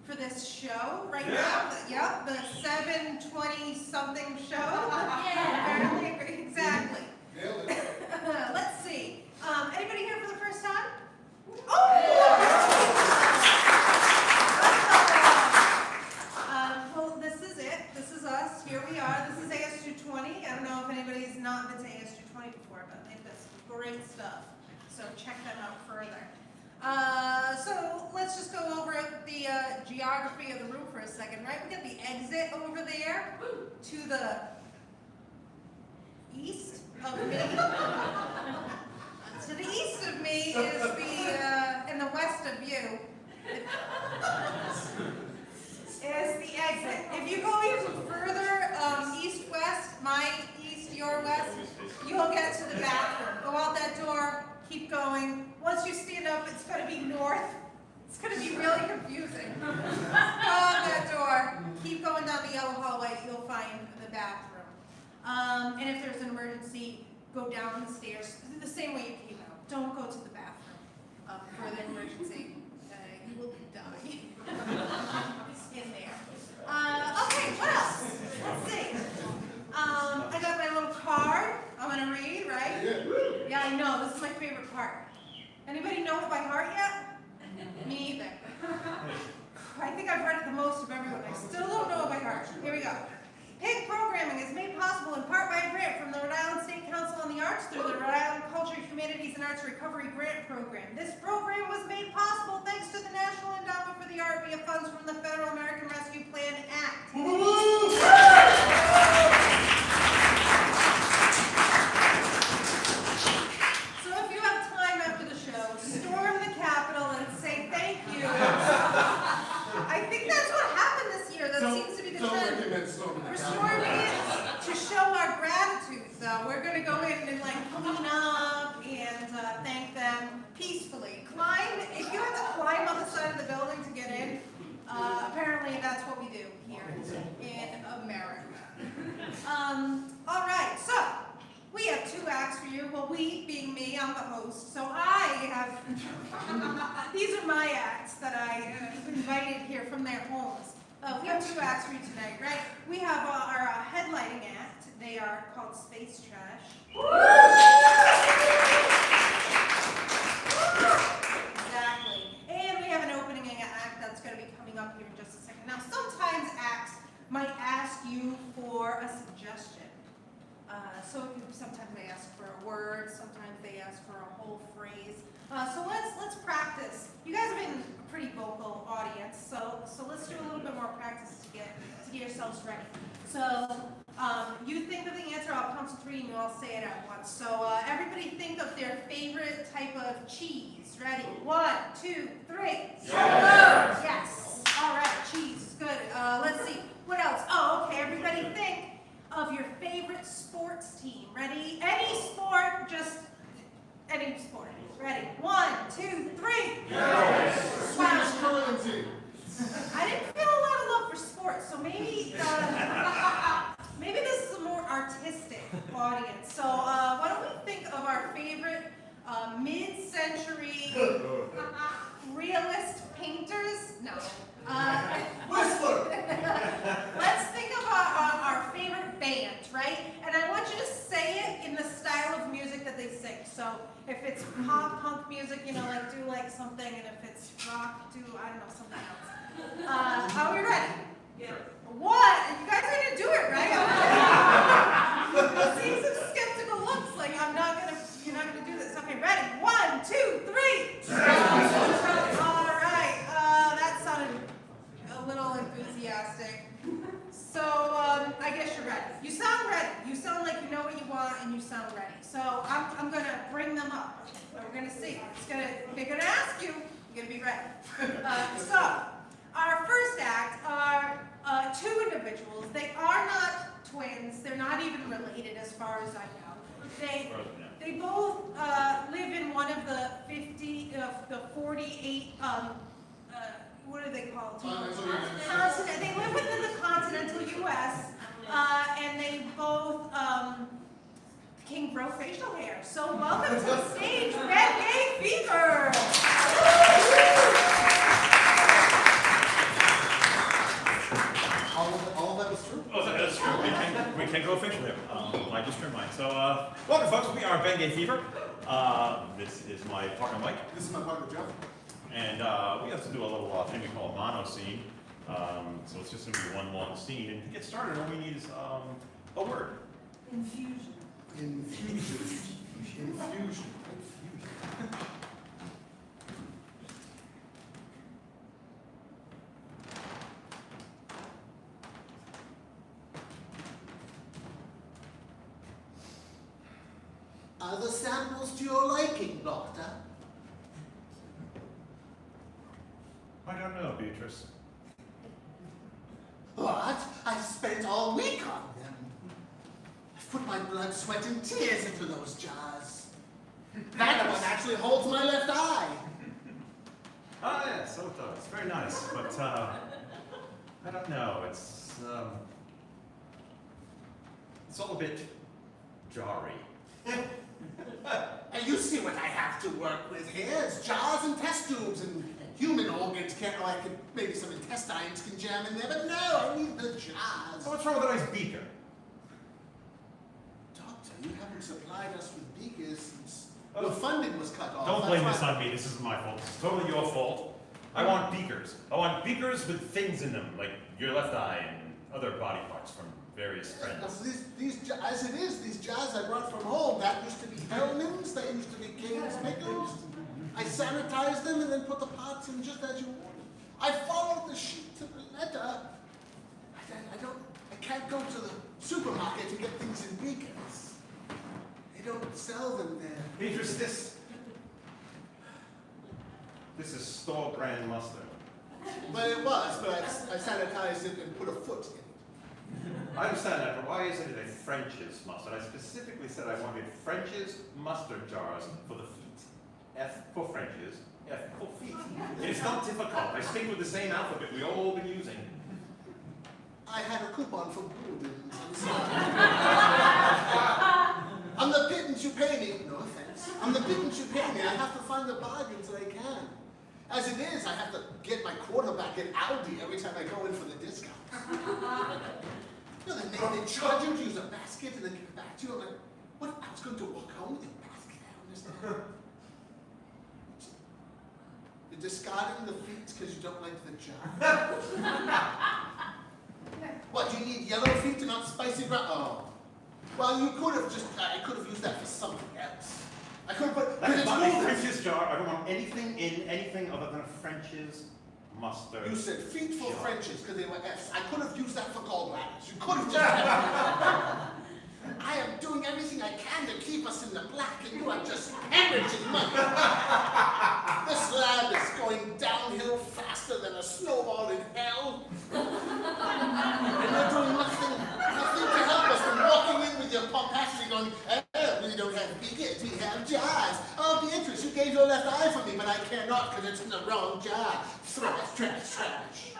for this show right now. Yep, the 7:20 something show. Apparently, exactly. Let's see. Anybody here for the first time? Well, this is it. This is us. Here we are. This is AS220. I don't know if anybody's not been to AS220 before, but they've got some great stuff. So check them out further. So let's just go over the geography of the room for a second, right? We got the exit over there to the east of me. To the east of me is and the west of you is the exit. If you go even further east-west, my east, your west, you'll get to the bathroom. Go out that door, keep going. Once you stand up, it's going to be north. It's going to be really confusing. Go out that door, keep going down the yellow hallway, you'll find the bathroom. And if there's an emergency, go down the stairs the same way you came out. Don't go to the bathroom for the emergency. You will die in there. Okay, what else? Let's see. I got my little card. I'm going to read, right? Yeah, I know. This is my favorite part. Anybody know it by heart yet? Me either. I think I've read it the most of everyone. I still don't know it by heart. Here we go. PIG programming is made possible in part by a grant from the Rhode Island State Council on the Arts through the Rhode Island Culture, Humanities, and Arts Recovery Grant Program. This program was made possible thanks to the National Endowment for the Art via funds from the Federal American Rescue Plan Act. So if you have time after the show, storm the Capitol and say thank you. I think that's what happened this year. That seems to be the trend. We're storming it to show our gratitude, though. We're going to go in and clean up and thank them peacefully. If you have to climb up the side of the building to get in, apparently that's what we do here in America. All right, so we have 2 acts for you. Well, we being me, I'm the host. So I have, these are my acts that I invited here from their homes. We have 2 acts for you tonight, right? We have our headlining act. They are called Space Trash. Exactly. And we have an opening act that's going to be coming up here in just a second. Now, sometimes acts might ask you for a suggestion. Sometimes they ask for a word, sometimes they ask for a whole phrase. So let's practice. You guys have been a pretty vocal audience, so let's do a little bit more practice to get yourselves ready. So you think of the answer, I'll count to 3 and you all say it at once. So everybody think of their favorite type of cheese. Ready? 1, 2, 3. Yes. All right, cheese. Good. Let's see. What else? Oh, okay. Everybody think of your favorite sports team. Ready? Any sport, just any sport. Ready? 1, 2, 3. Yes. Wow. Curling team. I didn't feel a lot of love for sports, so maybe this is a more artistic audience. So why don't we think of our favorite mid-century realist painters? No. Whistler. Let's think of our favorite band, right? And I want you to say it in the style of music that they sing. So if it's pop punk music, do something, and if it's rock, do, I don't know, something else. Are we ready? Yeah. What? You guys are gonna do it, right? I'm seeing some skeptical looks, like you're not gonna do this. Okay, ready? 1, 2, 3. All right. That sounded a little enthusiastic. So I guess you're ready. You sound ready. You sound like you know what you want, and you sound ready. So I'm gonna bring them up. We're gonna see. They're gonna ask you. You're gonna be ready. So our first act are 2 individuals. They are not twins. They're not even related, as far as I know. They both live in one of the 48. What are they called? Continent. They live within the continental U.S. And they both can grow facial hair. So welcome to the stage, Red Gay Fever. go official here. I just turned mine. So, welcome folks, we are Bengay Fever. This is my partner Mike. This is my partner Jeff. And we have to do a little thing we call a mono scene. So it's just going to be one long scene. And to get started, all we need is a word. Infusion. Infusion. Infusion. Are the samples to your liking, Doctor? I don't know, Beatrice. What? I've spent all week on them. I've put my blood, sweat, and tears into those jars. That one actually holds my left eye. Ah, yeah, so it does. Very nice. But, I don't know. It's all a bit jarry. And you see what I have to work with here. It's jars and test tubes and human organs can't, like, maybe some intestines can jam in there, but no, I need the jars. So what's wrong with a nice beaker? Doctor, you haven't supplied us with beakers since the funding was cut off. Don't blame this on me. This isn't my fault. It's totally your fault. I want beakers. I want beakers with things in them, like your left eye and other body parts from various friends. As it is, these jars I brought from home, that used to be Hellman's, that used to be Cane's Pickles. I sanitized them and then put the parts in just as you ordered. I followed the sheet to the letter. I can't go to the supermarket to get things in beakers. They don't sell them there. Beatrice, this is store brand mustard. But it was, but I sanitized it and put a foot in it. I understand that, but why isn't it a French's mustard? I specifically said I wanted French's mustard jars for the feet. F for French's, F for feet. It's not difficult. I stick with the same alphabet we've all been using. I had a coupon for Providence. I'm the pittance you pay me. No offense. I'm the pittance you pay me. I have to find the bargains that I can. As it is, I have to get my quarterback at Aldi every time I go in for the discount. You know, they charge you to use a basket and then give it back to you. I'm like, what? I was going to walk home with a basket. I don't understand. You're discarding the feet because you don't like the jar. What, you need yellow feet and not spicy brown? Oh. Well, you could have just, I could have used that for something else. I could have put, That's not a French's jar. I don't want anything in anything other than a French's mustard. You said feet for jar. Frenches because they were F's. I could have used that for gallbladders. You could have just I am doing everything I can to keep us in the black, and you are just hemorrhaging money. This lab is going downhill faster than a snowball in hell. And you're doing nothing to help us from walking in with your pompacity going, we don't have beakers, we have jars. Oh, Beatrice, you gave your left eye for me, but I cannot because it's in the wrong jar. Trash, trash, trash.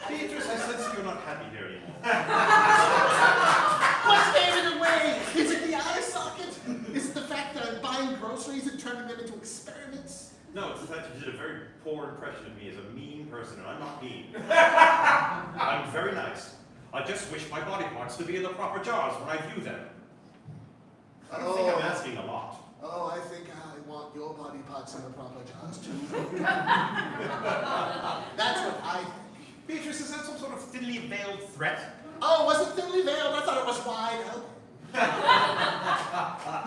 Beatrice, I sense you're not happy here anymore. What's gave it away? Is it the eye socket? Is it the fact that I'm buying groceries and turning them into experiments? No, it's the fact that you did a very poor impression of me as a mean person, and I'm not mean. I'm very nice. I just wish my body parts to be in the proper jars when I view them. I don't think I'm asking a lot. Oh, I think I want your body parts in the proper jars too. That's what I think. Beatrice, is that some sort of thinly veiled threat? Oh, was it thinly veiled? I thought it was wide open.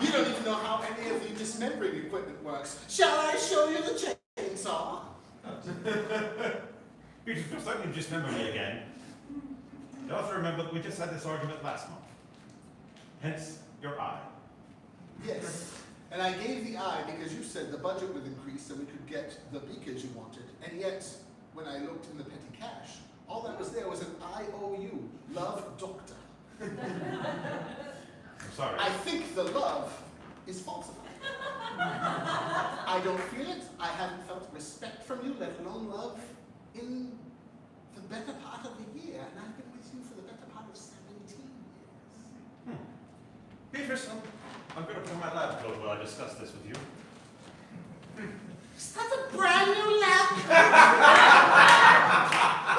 You don't even know how any of the dismembering equipment works. Shall I show you the chainsaw? Beatrice, you're starting to dismember me again. You also remember that we just had this argument last month. Hence, your eye. Yes. And I gave the eye because you said the budget would increase and we could get the beakers you wanted. And yet, when I looked in the petty cash, all that was there was an IOU. Love, Doctor. I'm sorry. I think the love is falsified. I don't feel it. I haven't felt respect from you, let alone love, in the better part of a year. And I've been with you for the better part of 17 years. Beatrice, I'm going to put on my lab coat while I discuss this with you. Is that a brand new lab coat?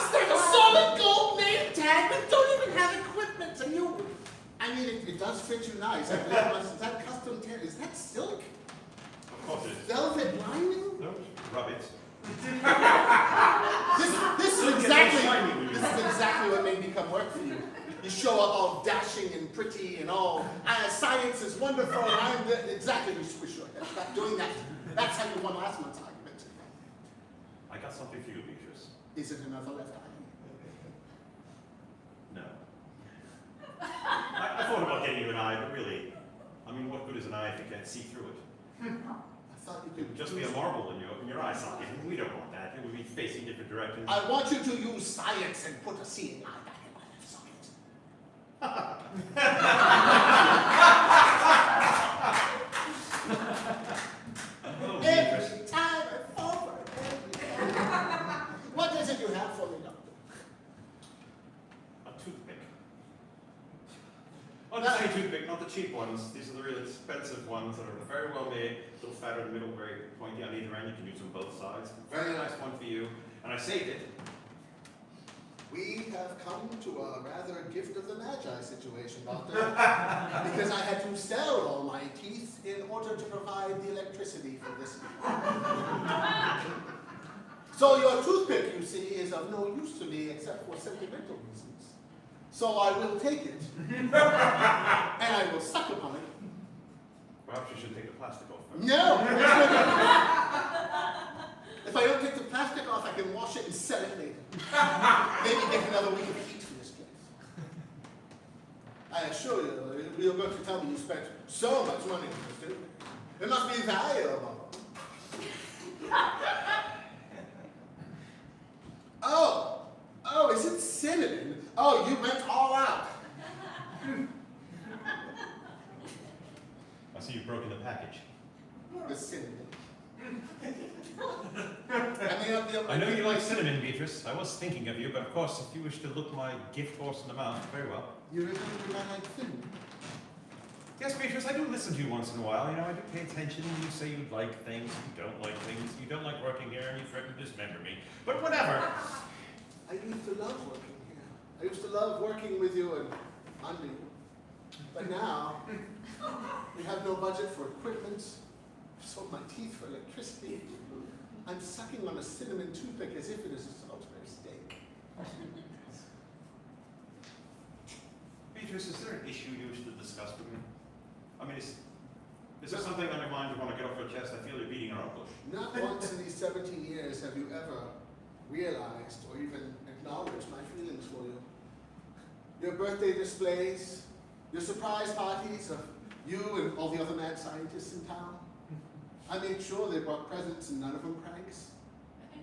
Is that a solid gold name tag that don't even have equipment? that silk? Of course it is. Velvet lining? No, rub it. This is exactly what made me come work for you. You show up all dashing and pretty and all, science is wonderful, and I'm exactly, you squish your head. Stop doing that. That's how you won last month's argument. I got something for you, Beatrice. Is it another left eye? No. I thought about getting you an eye, but really, I mean, what good is an eye if you can't see through it? I thought you It would could just be a marble in your eye socket. We don't want that. It would be facing different directions. I want you to use science and put a seeing eye back in my left socket. Oh, Beatrice. Every time I fall for it. What is it you have for me, doctor? A toothpick. Oh, not any toothpick, not the cheap ones. These are the really expensive ones that are very well made, a little fatter in the middle, very pointy on either end. You can use them both sides. Very nice one for you. And I saved it. We have come to a rather gift of the Magi situation, doctor. Because I had to sell all my teeth in order to provide the electricity for this. So your toothpick, you see, is of no use to me except for sentimental reasons. So I will take it, and I will suck upon it. Perhaps you should take the plastic off first. No! If I don't take the plastic off, I can wash it and sell it later. Maybe get another week of heat for this place. I assure you, you're going to tell me you spent so much money on this toothpick. It must be valuable. Oh, is it cinnamon? Oh, you went all out. I see you've broken the package. The cinnamon. I know you like cinnamon, Beatrice. I was thinking of you, but of course, if you wish to look my gift horse in the mouth, very well. You remember when I like cinnamon? Yes, Beatrice, I do listen to you once in a while. You know, I do pay attention. You say you like things, you don't like things, you don't like working here, and you threaten to dismember me. But whatever. I used to love working here. I used to love working with you and under you. But now, we have no budget for equipment. I've sold my teeth for electricity. I'm sucking on a cinnamon toothpick as if it is a Salisbury steak. Beatrice, is there an issue you wish to discuss with me? I mean, is there something on your mind you want to get off your chest? I feel you're beating around the bush. Not once in these 17 years have you ever realized or even acknowledged my feelings for you. Your birthday displays, your surprise parties of you and all the other mad scientists in town. I made sure they brought presents and none of them pranks.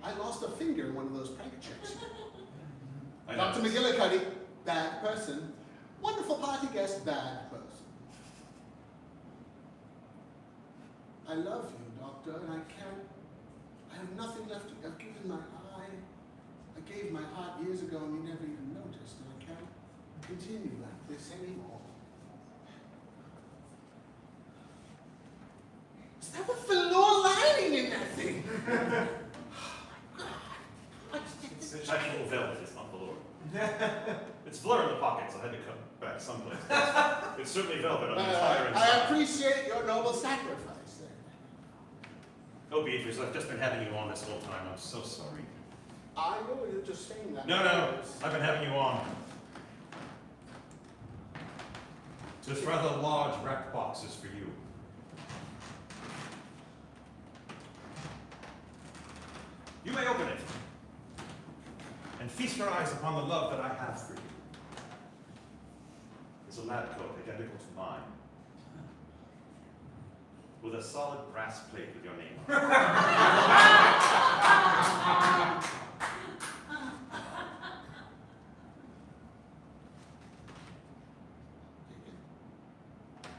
I lost a finger in one of those prank checks. Dr. McGillicuddy, bad person. Wonderful party guest, bad person. I love you, doctor, and I have nothing left to, I've given my eye, I gave my heart years ago and you never even noticed, and I can't continue like this anymore. Is that a velour lining in that thing? It's actual velvet, it's not velour. It's velour in the pockets, I had to cut back someplace. It's certainly velvet on the entire inside. I appreciate your noble sacrifice there. Oh, Beatrice, I've just been having you on this whole time. I'm so sorry. I know you're just saying that. No, I've been having you on. This rather large wrapped box is for you. You may open it and feast your eyes upon the love that I have for you. It's a lab coat identical to mine, with a solid brass plate with your name on it.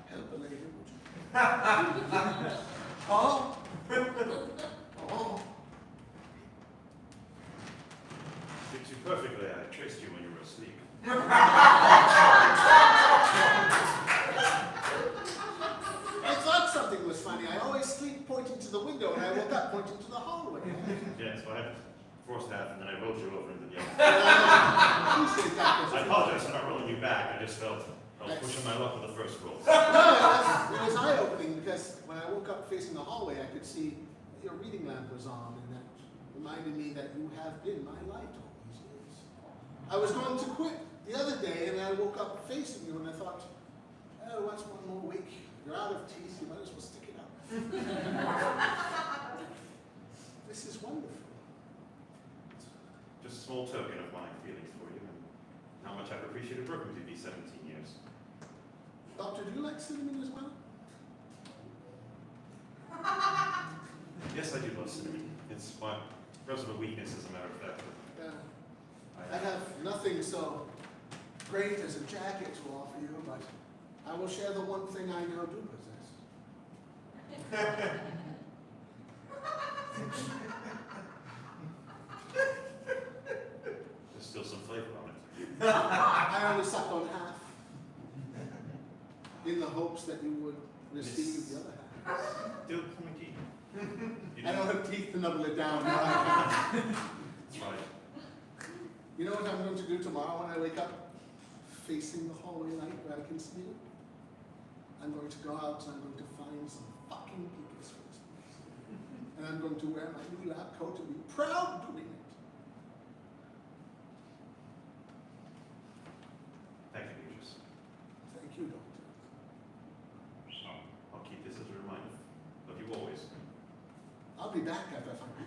Help a lady, would you? Oh. Oh. Fits you perfectly. I traced you when you were asleep. I thought something was funny. I always sleep pointing to the window, and I woke up pointing to the hallway. Yes, well, I had forced half, and then I rolled you over into the other. I appreciate that. I apologize for not rolling you back. I just felt I was pushing my luck with the first roll. No, it was eye-opening because when I woke up facing the hallway, I could see that your reading lamp was on, and that reminded me that you have been my light all these years. I was going to quit the other day, and I woke up facing you, and I thought, oh, what's one more week? You're out of teeth, you might as well stick it out. This is wonderful. Just a small token of my feelings for you and how much I've appreciated working with you these 17 years. Doctor, do you like cinnamon as well? Yes, I do love cinnamon. It's my personal weakness, as a matter of fact. I have nothing so great as a jacket to offer you, but I will share the one thing I now do possess. There's still some flavor on it. I only sucked on half, in the hopes that you would receive the other half. Still some teeth. I don't have teeth to nubble it down. No, I That's right. You know what I'm going to do tomorrow when I wake up? Facing the hallway light where I can see you? I'm going to go out and I'm going to find some fucking people's faces. And I'm going to wear my new lab coat and be proud doing it. Thank you, Beatrice. Thank you, Doctor. I'll keep this as a reminder of you always. I'll be back after I find you.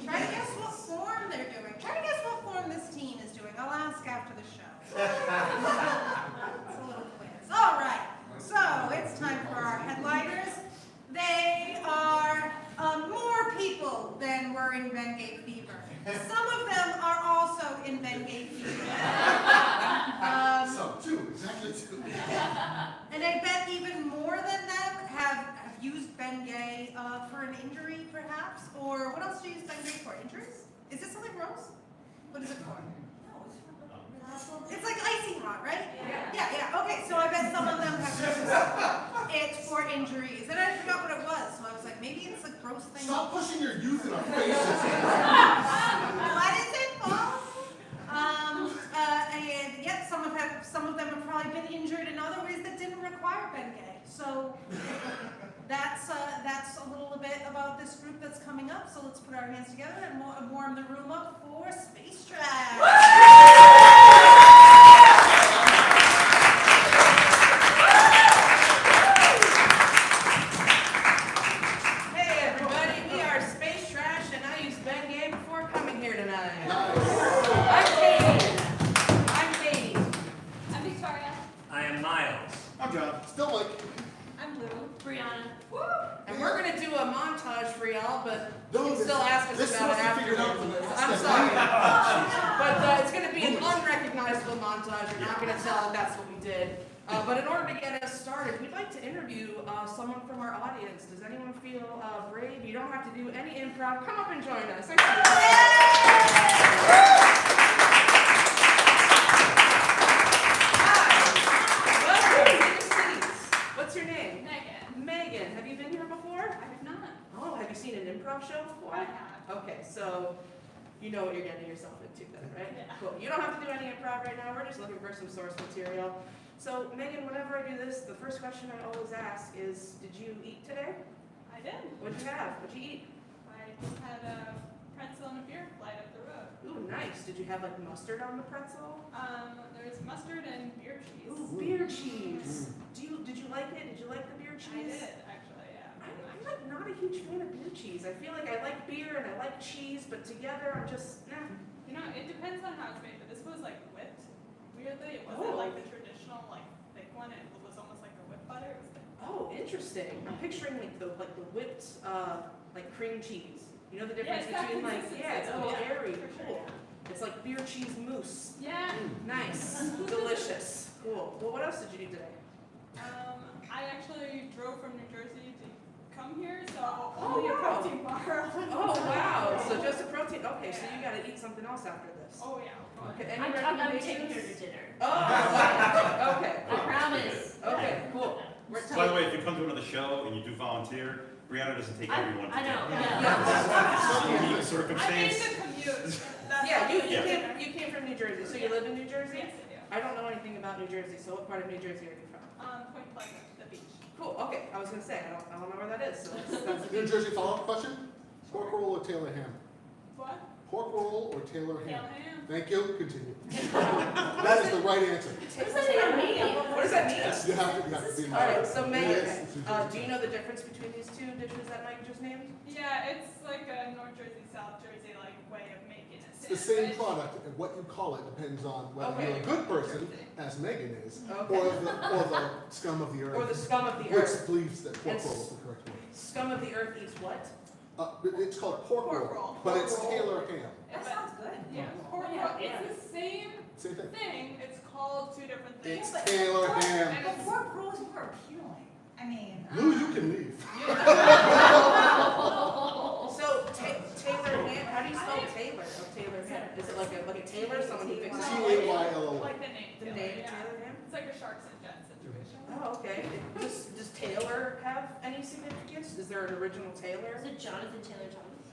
Try to guess what form they're doing. Try to guess what form this team is doing. I'll ask after the show. It's a little quiz. All right. So it's time for our headliners. They are more people than were in Bengay Fever. Some of them are also in Bengay Fever. So, two, exactly two. And I bet even more than them have used Bengay for an injury, perhaps? Or what else do you use Bengay for? Injuries? Is this something gross? What is it for? It's like icing hot, right? Yeah. Okay, so I bet some of them have used it for injuries. And I forgot what it was, so I was like, maybe it's a gross thing. Stop pushing your youth in our faces. What is it for? And yet some of them have probably been injured in other ways that didn't require Bengay. So that's a little bit about this group that's coming up. So let's put our hands together and warm the room up for Space Trash. But in order to get us started, we'd like to interview someone from our audience. Does anyone feel brave? You don't have to do any improv. Come up and join us. Thank you. Hi. Welcome to the seats. What's your name? Megan. Megan. Have you been here before? I have not. Oh, have you seen an improv show before? I have. Okay, so you know what you're getting yourself into then, right? Yeah. Cool. You don't have to do any improv right now. We're just looking for some source material. So, Megan, whenever I do this, the first question I always ask is, did you eat today? I did. What'd you have? What'd you eat? I just had a pretzel and a beer flight up the road. Ooh, nice. Did you have like mustard on the pretzel? There's mustard and beer cheese. Ooh, beer cheese. Did you like it? Did you like the beer cheese? I did, actually, yeah. I I'm like not a huge fan of beer cheese. I feel like I like beer and I like cheese, but together I'm just, nah. You know, it depends on how it's made, but this was like whipped. Weirdly, it wasn't like the traditional like thick one. It was almost like a whipped butter. It was thick. Oh, interesting. I'm picturing like the whipped like cream cheese. You know the difference Yeah, it's got between like consistency, it's a little yeah, airy, for sure, cool. yeah. It's like beer cheese mousse. Yeah. Nice, delicious, cool. Well, what else did you do today? I actually drove from New Jersey to come here, so Oh, only a wow. protein bar. Oh wow, so just a protein. Okay, so you gotta eat something else after this. Oh yeah. Okay, any I'm taking her recommendations? to dinner. Oh, wow. Okay. I promise. Okay, cool. We're By the way, if you come to another show and you do volunteer, Brianna doesn't take everyone to I know, dinner. yeah. Unique I made circumstance. the commute. Yeah, you Yeah. came from New Jersey, so you live in New Jersey? Yes, I do. I don't know anything about New Jersey, so what part of New Jersey are you from? Point Pleasant, the beach. Cool, okay, I was gonna say, I don't know where that is, so that's a New good. Jersey follow-up question? Pork roll or Taylor ham? What? Pork roll or Taylor ham? Tail ham. Thank you, continue. That is the right answer. What does that even mean? What does that mean? You have to be. Alright, so Megan, Yes. do you know the difference between these two dishes that Mike just named? Yeah, it's like a North Jersey, South Jersey like way of making it. It's the same product, and what you call it depends on whether you're a good person, as Megan is, Okay. or the scum of the Or the earth, scum of the which earth. believes that pork It's- roll is the correct word. Scum of the earth eats what? It's called pork Pork roll. roll, but it's Pork roll. Taylor ham. That sounds good. Yeah, pork Yeah, roll. yeah. It's the same Same thing. thing. It's called two different things. It's but Taylor pork- ham. And But it's pork roll is more appealing. I mean. Lou, you can leave. So, Taylor ham, how do you spell Taylor, of Taylor ham? Is it like a Taylor, someone who fixes it? Taylor. like the name. The Taylor, name yeah. Taylor ham? It's like a Sharks and Jets situation. Oh, okay. Does Taylor have any significance? Is there an original Taylor? Is it Jonathan Taylor Thomas?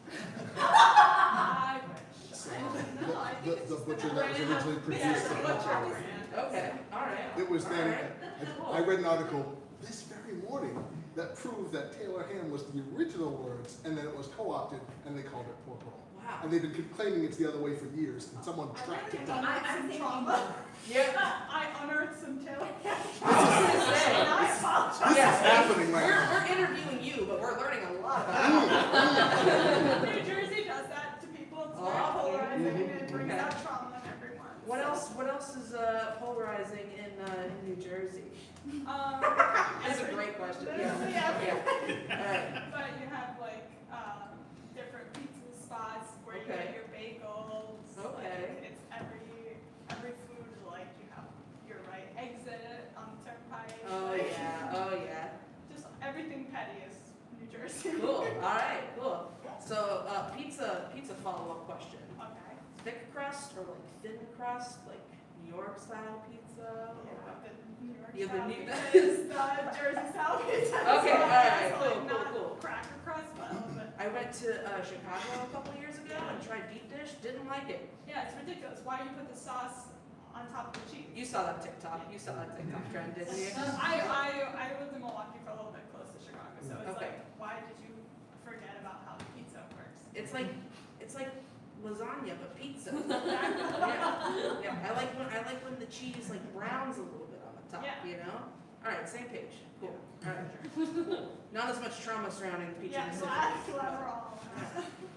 I wish. I don't know. I think it's The just butcher the that was brand. originally Yeah, produced. the butcher brand. Okay, alright. It was then, Alright. I read an article this very morning that proved that Taylor ham was the original words, and then it was co-opted, and they called it pork roll. Wow. And they've been claiming it's the other way for years, and someone tracked it down. I'm thinking. Yeah. I unearthed some Taylor. I I apologize. This is happening right now. We're interviewing you, but we're learning a lot about you. New Jersey does that to people. It's very Oh, polarizing and it brings okay. out trauma in everyone. What else is polarizing in New Jersey? That's a great question. Literally Yeah. everything. Alright. But you have like different pizza spots where you Okay. get your bagels. Okay. Like, it's every food, like you have your right exit on the turnpike. Oh like, yeah, oh yeah. Just everything petty is New Jersey. Cool, alright, cool. So, pizza follow-up question. Okay. Thick crust or like thin crust, like New York style pizza? Yeah, the New York Yeah, the style New- pizza is the Jersey style pizza. Okay, so alright, it's, cool, like, cool, not cool. cracker crust, but a little bit. I went to Chicago a couple years ago and tried deep dish, didn't like it. Yeah, it's ridiculous. Why do you put the sauce on top of the cheese? You saw that TikTok trend, didn't you? I lived in Milwaukee for a little bit close to Chicago, so it's Okay. like, why did you forget about how the pizza works? It's like lasagna but pizza. Yeah. I like when the cheese like browns a little bit on the top, Yeah. you know? Alright, same page. Cool. Alright. Cool. Not as much trauma surrounding the pizza Yeah, decision. glad we're all.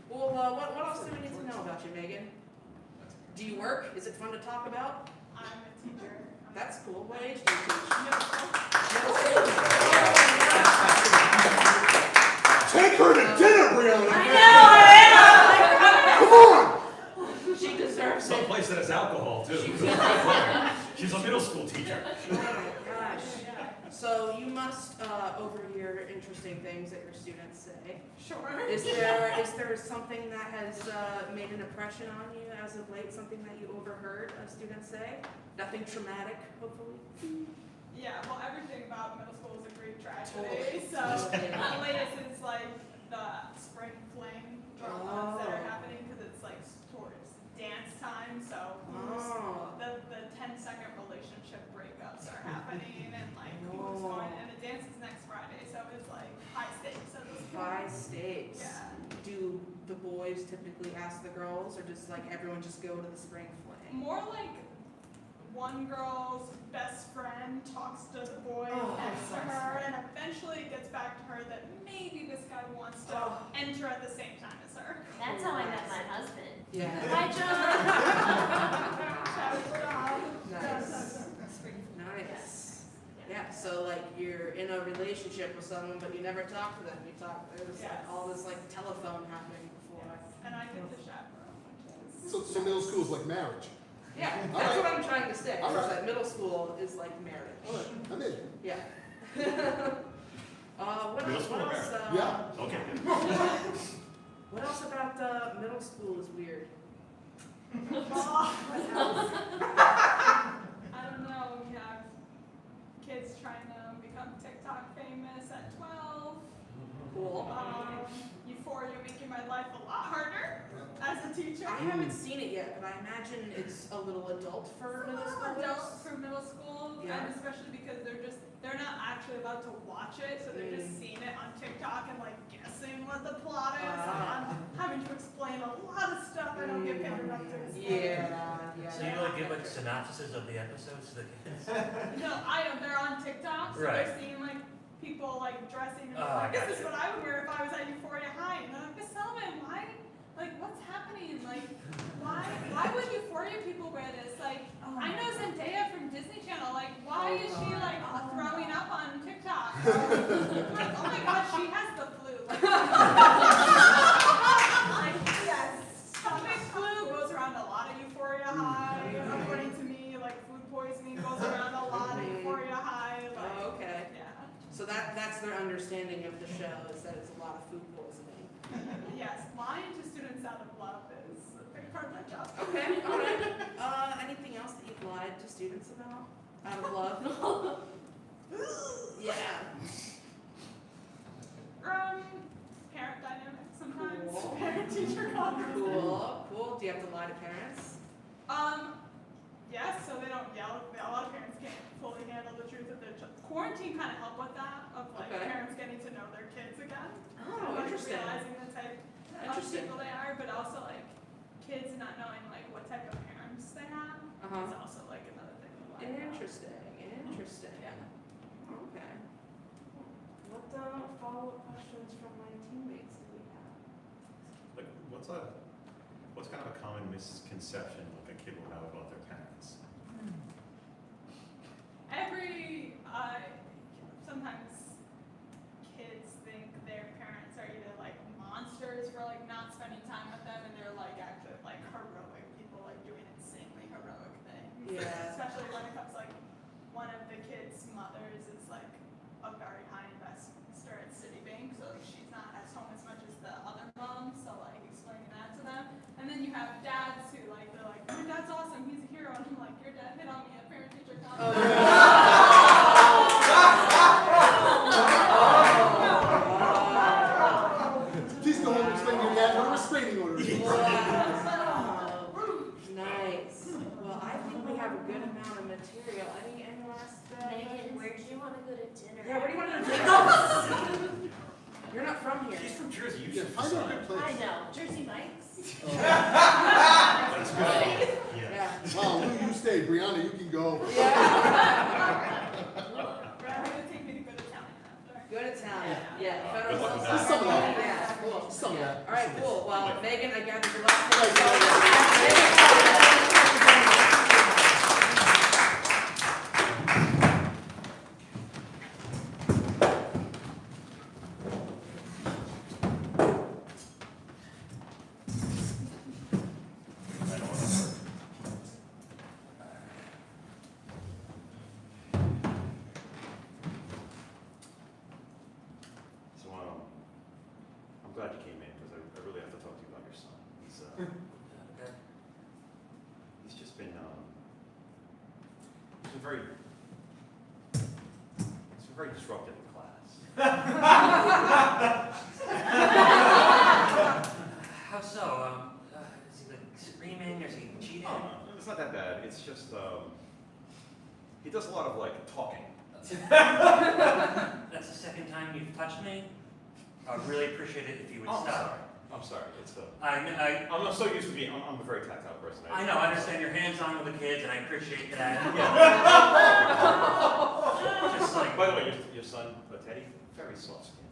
Well, what else do we need to know about you, Megan? Do you work? Is it fun to talk about? I'm a teacher. That's cool. What age do you teach? Take her to dinner, Brianna! I Come on! She deserves it. Someplace that has alcohol too. She's a middle school teacher. Oh my gosh. So you must overhear interesting things that your students say. Sure. Is there something that has made an impression on you as of late? Something that you overheard a student say? Nothing traumatic, hopefully. Yeah, well, everything about middle school is a Greek tragedy. Totally. So the latest is like the spring fling dramas that are happening because it's like towards dance time. So Oh. the 10-second relationship breakups are happening and like who's No. going. And the dance is next Friday, so it's like high stakes at this point. High stakes. Yeah. Do the boys typically ask the girls, or does like everyone just go to the spring fling? More like one girl's best friend talks to the boy Oh, next to that's her, right. and eventually it gets back to her that maybe this guy who wants to enter at the same time as her. That's how I met my husband. Yeah. Hi, John. Nice. Yeah, so like you're in a relationship with someone, but you never talk to them. You talk, there's like all this like telephone happening before. And I get the chaperone, which is. So middle school is like marriage. Yeah, All that's right. what I'm trying to say. All Is right. that middle school is like marriage. All right, I'm in. Yeah. What Middle else? school What or else? Yeah. Okay. What else about middle school is weird? I don't know, we have kids trying to become TikTok famous at 12. Cool. Euphoria making my life a lot harder as a teacher. I haven't seen it yet, but I imagine it's a little adult for middle school. Adults for middle school, Yeah. and especially because they're not actually allowed to watch it, so they're just seeing it on TikTok and like guessing what the plot is. And I'm having to explain a lot of stuff I don't get paid enough to explain. Yeah. So you like give like synopsises of the episodes to the kids? No, they're on TikTok, so Right. they're seeing like people like dressing and Oh, like, I this is gotcha. what I would wear if I was at Euphoria High. And they're like, Miss Sullivan, why? Like, what's happening? Like, why would Euphoria people wear this? Like, I know Zendaya from Disney Channel. Like, why is she like throwing up on TikTok? Like, oh my God, she has the flu. Like, yes, stomach flu goes around a lot at Euphoria High. According to me, like food poisoning goes around a lot at Euphoria High. Like, Oh, okay. yeah. So that's their understanding of the show, is that it's a lot of food poisoning. Yes, lying to students out of love is a big part of my job. Okay, all right. Anything else that you've lied to students about? Out of love? Yeah. Parent dynamics sometimes. Cool. Parent-teacher conferences. Cool. Do you have to lie to parents? Yes, so they don't yell. A lot of parents can't fully handle the truth of their child. Quarantine kind of helped with that, of like Okay. parents getting to know their kids again. Oh, Like interesting. realizing the type of Interesting. people they are, but also like kids not knowing like what type of parents they have is also like another thing to lie about. Interesting. Yeah. Okay. What follow-up questions from my teammates do we have? Like, what's kind of a common misconception like a kid will have about their parents? Sometimes kids think their parents are either like monsters for like not spending time with them, and they're like actually like heroic people, like doing insanely heroic things. Yeah. Especially when it comes like one of the kids' mothers is like a very high investor at Citibank, so she's not at home as much as the other moms. So like explaining that to them, and then you have dads who like they're like, your dad's awesome, he's a hero, and I'm like, your dad hit on me at parent-teacher conference. Please go home and explain to your dad what a restraining order is. Wow. Nice. Well, I think we have a good amount of material. Any last? Megan, where do you want to go to dinner? Yeah, where do you want to go? You're not from here. She's from Jersey. You Yeah, should find out a decide. good place. I know, Jersey Mike's. That's good. Yeah. Yeah. Wow, Lou, you stay. Brianna, you can go. Yeah. Brad, gonna take me to go to town after. Go to town. Yeah. Federal Good luck with Social that. Some of that. Security, yeah. Cool. Some of that. All right, cool. Well, Megan, I gather your last I don't want to. So, I'm glad you came in because I really have to talk to you about your son. Okay. He's just been very disruptive in class. How so? Is he like screaming? Is he cheating? Oh, no, it's not that bad. It's just he does a lot of like talking. That's the second time you've touched me. I would really appreciate it if you would Oh, stop. I'm sorry. It's I'm I'm so used to being. I'm a very tactile person. I know, I understand you're hands-on with the kids, and I appreciate that. Just like, By the way, your son, Teddy, very soft skin.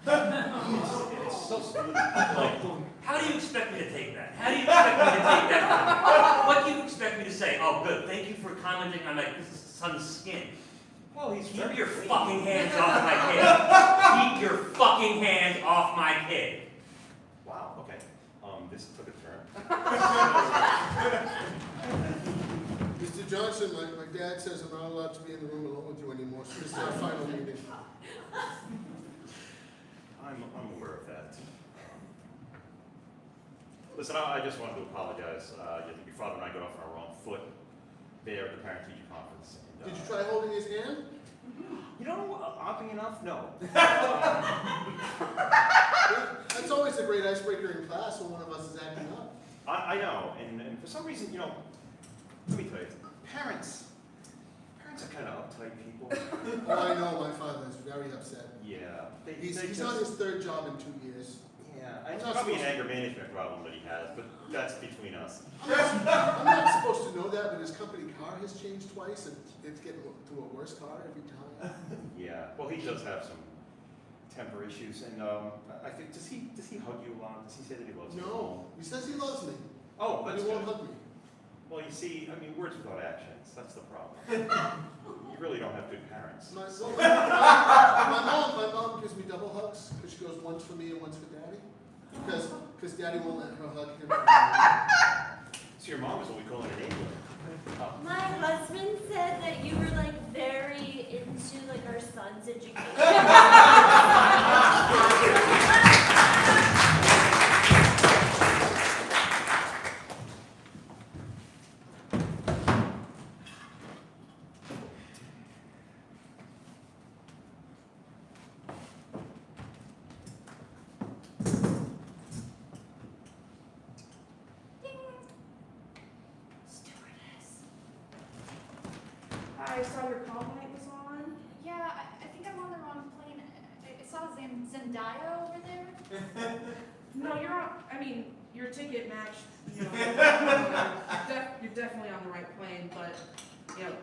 It's so smooth. Like, how do you expect me to take that? How do you expect me to take that? What do you expect me to say? Oh, good. Thank you for commenting on my son's skin. Well, he's Keep very your clean. fucking hands off my kid. Keep your fucking hands off my kid. Wow, okay. This took a turn. Mr. Johnson, my dad says I'm not allowed to be in the room alone with you anymore, so this is our final meeting. I'm aware of that. Listen, I just wanted to apologize. Your father and I got off on our wrong foot there at the parent-teacher conference. And, Did you try holding his hand? You know, oddly enough, no. That's always a great icebreaker in class when one of us is acting up. I know, and for some reason, let me tell you, parents are kind of uptight people. Oh, I know, my father is very upset. Yeah. He's on his third job in 2 years. Yeah, it's probably an anger management problem that he has, but that's between us. I'm not supposed to know that, but his company car has changed twice, and it's getting to a worse car every time. Yeah, well, he does have some temper issues, and I think, does he hug you a lot? Does he say that he loves you? No, he says he loves me, Oh, but that's he won't good. hug me. Well, you see, words without actions, that's the problem. You really don't have good parents. My mom gives me double hugs, because she goes once for me and once for Daddy. Because Daddy won't let her hug him. So your mom is what we call an enabler. Oh. My husband said that you were like very into like our son's education. I saw your call light was on. Yeah, I think I'm on the wrong plane. I saw Zendaya over there. No, you're on, your ticket matched, you're definitely on the right plane, but,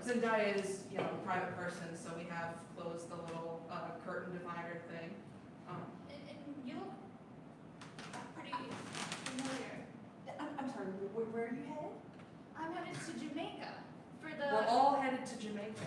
Zendaya is, a private person, so we have closed the little curtain divider thing. And you look pretty familiar. I'm sorry, where are you headed? I'm headed to Jamaica for the. We're all headed to Jamaica.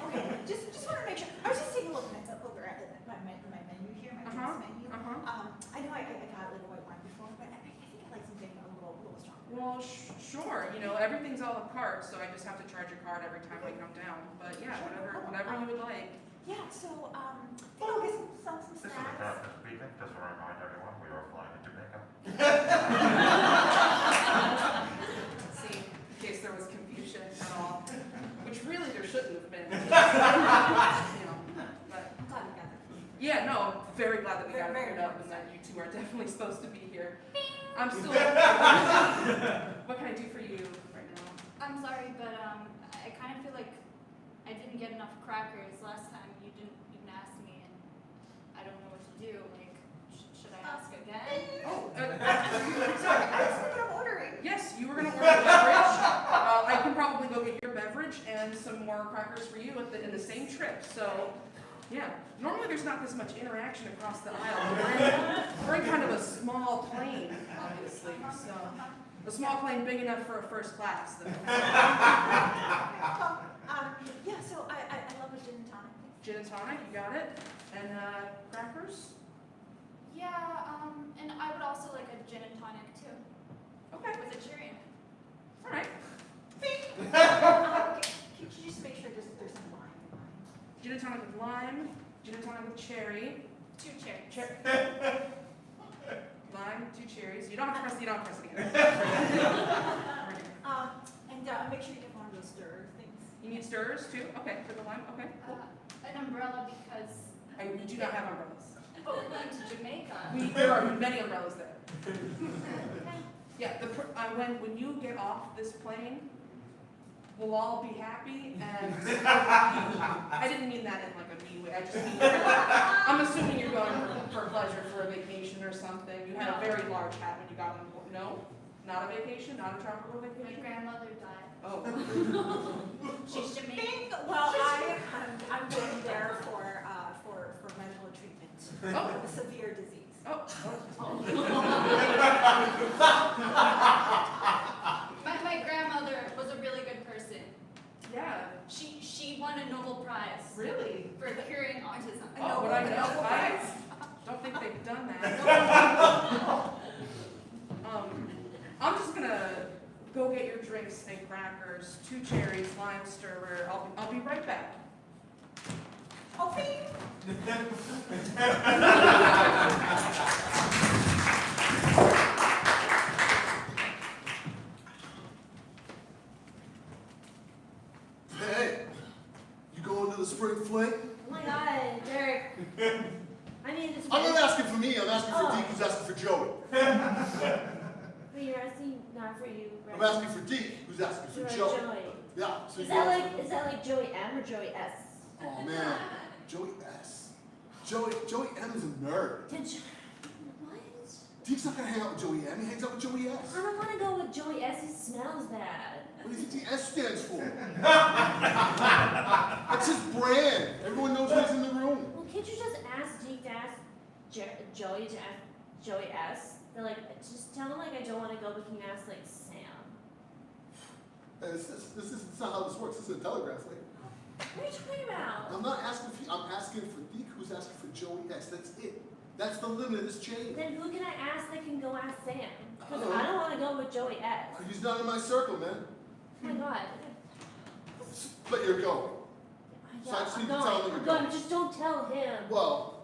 Okay. Just want to make sure. I was just taking a look over at my menu here, my drinks menu. I know I got like a white wine before, but I think I'd like something a little stronger. Well, sure, everything's a la carte, so I just have to charge your card every time we come down, but yeah, whatever you would like. Yeah, so, get some This is the snacks. captain speaking. Just to remind everyone, we are flying to Jamaica. See, in case there was confusion at all, which really there shouldn't have been. But, I'm glad we got that. yeah, no, I'm very glad that we got it Very cleared up and that you two are definitely supposed to be here. I'm still. What can I do for you right now? I'm sorry, but I kind of feel like I didn't get enough crackers last time. You didn't even ask me, and I don't know what to do. Like, should I ask again? Oh, Sorry, I was thinking of ordering. yes, you were gonna order a beverage. I can probably go get your beverage and some more crackers for you in the same trip. So, yeah. Normally there's not this much interaction across the aisle. We're in kind of a small plane, obviously. So, a small plane big enough for a first class. Though. Yeah, so I love a gin and tonic. Gin and tonic, you got it. And crackers. Yeah, and I would also like a gin and tonic too, Okay. with a cherry in it. All right. Could you just make sure there's some lime in mine? Gin and tonic with lime. Gin and tonic with cherry. 2 cherries. Lime, 2 cherries. You don't have to press it again. And make sure you get one of those stir things. You need stirrers too? Okay, for the lime. Okay, cool. An umbrella because We do not have umbrellas. but we're going to Jamaica. There are many umbrellas there. Okay. Yeah, when you get off this plane, we'll all be happy, and I didn't mean that in like a mean way. I just mean I'm assuming you're going for pleasure, for a vacation or something. You had a very large hat when you got on board. No, not a vacation, not a tropical My vacation. grandmother died. Oh, She's Jamaican. Well, I'm going there for medical Oh. A severe disease. Oh. My grandmother was a really good person. Yeah. She won a Nobel Prize Really? for curing autism. Oh, would I know? I don't think they've done that. I'm just gonna go get your drinks and crackers, 2 cherries, lime stirrer. I'll be right back. Okay. Hey, you going to the spring fling? Oh my God, Derek. I mean, it's. I'm not asking for me, I'm asking for Oh. Deke, who's asking for Joey. But you're asking not for you, right? I'm asking for Deke, who's asking for Joey. Joey. Yeah, so Is you that want- like, is that like Joey M or Joey S? Oh man, Joey S. Joey M is a nerd. Did you, what? Deke's not gonna hang out with Joey M, he hangs out with Joey S. I don't want to go with Joey S. He smells bad. What do you think the S stands for? That's his brand. Everyone knows who's in the room. Well, can't you just ask Deke to ask Joey to ask Joey S? They're like, just tell him like I don't want to go, but can you ask like Sam? This is not how this works. This is a telegraph lady. What are you talking about? I'm not asking for you. I'm asking for Deke, who's asking for Joey S. That's it. That's the limit of this chain. Then who can I ask that can go ask Sam? Because Uh-oh. I don't want to go with Joey S. He's not in my circle, man. Oh my God. But you're going. So I just I'm need to going. tell him I'm you're going. going. Just don't tell him. Well,